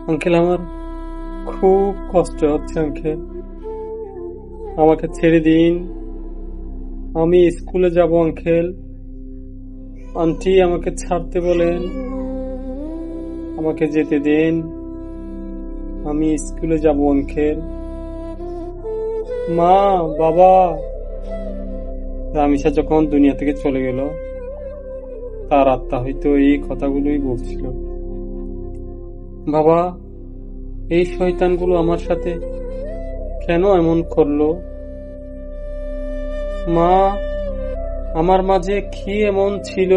Uncle, আমার খুব কষ্ট হচ্ছে আঙ্কেল। আমাকে ছেড়ে দিন, আমি স্কুলে যাব আঙ্কেল। আন্টি আমাকে ছাড়তে বলেন, আমাকে যেতে দেন, আমি স্কুলে যাব আঙ্কেল। মা, বাবা। রামিসা যখন দুনিয়া থেকে চলে গেল, তার আত্মা হয়তো এই কথাগুলোই বলছিল। বাবা, এই শয়তানগুলো আমার সাথে কেন এমন করলো? মা, আমার মাঝে কি এমন ছিল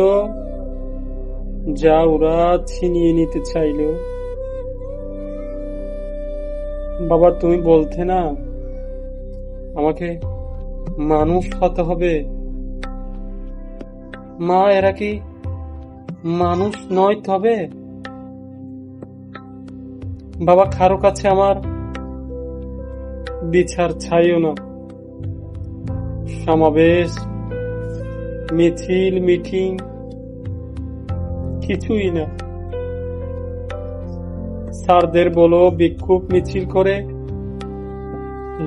যা ওরা ছিনিয়ে নিতে চাইলো? বাবা, তুমি বলতে না আমাকে মানুষ হতে হবে? মা, এরা কি মানুষ নয়? তবে বাবা, কারো কাছে আমার বিচার চাইও না। সমাবেশ, মিছিল, মিটিং কিছুই না। স্যারদের বলো বিক্ষোভ মিছিল করে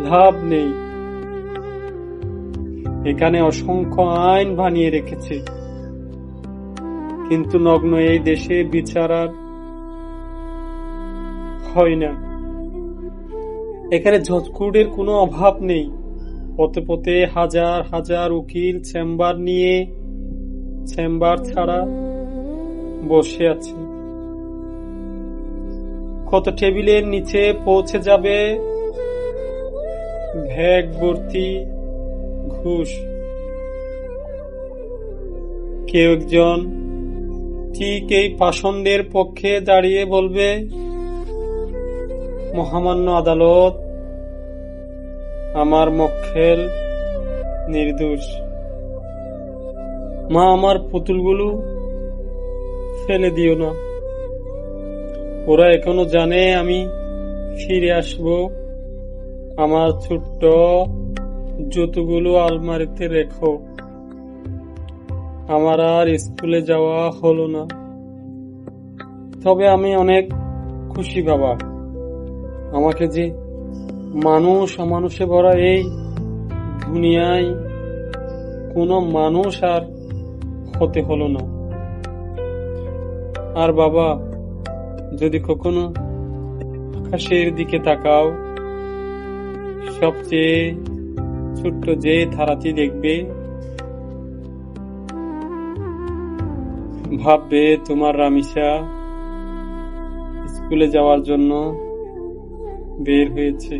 লাভ নেই। এখানে অসংখ্য আইন বানিয়ে রেখেছে, কিন্তু নগ্ন এই দেশে বিচার আর হয় না। এখানে জজকুডের কোনো অভাব নেই। পথে পথে হাজার হাজার উকিল চেম্বার নিয়ে চেম্বার ছাড়া বসে আছে। কত টেবিলের নিচে পৌঁছে যাবে ব্যাগ ভর্তি ঘুষ। কেউ একজন ঠিক এই পাষণ্ডের পক্ষে দাঁড়িয়ে বলবে, মহামান্য আদালত, আমার মক্কেল নির্দোষ। মা, আমার পুতুলগুলো ফেলে দিও না। ওরা এখনো জানে আমি ফিরে আসব। আমার ছোট্ট জুতোগুলো আলমারিতে রেখো। আমার আর স্কুলে যাওয়া হলো না, তবে আমি অনেক খুশি বাবা। আমাকে যে মানুষ অমানুষে ভরা এই দুনিয়ায় কোনো মানুষ আর হতে হলো না। আর বাবা, যদি কখনো আকাশের দিকে তাকাও, সবচেয়ে ছোট্ট যে তারাটি দেখবে, ভাববে তোমার রামিসা স্কুলে যাওয়ার জন্য বের হয়েছে।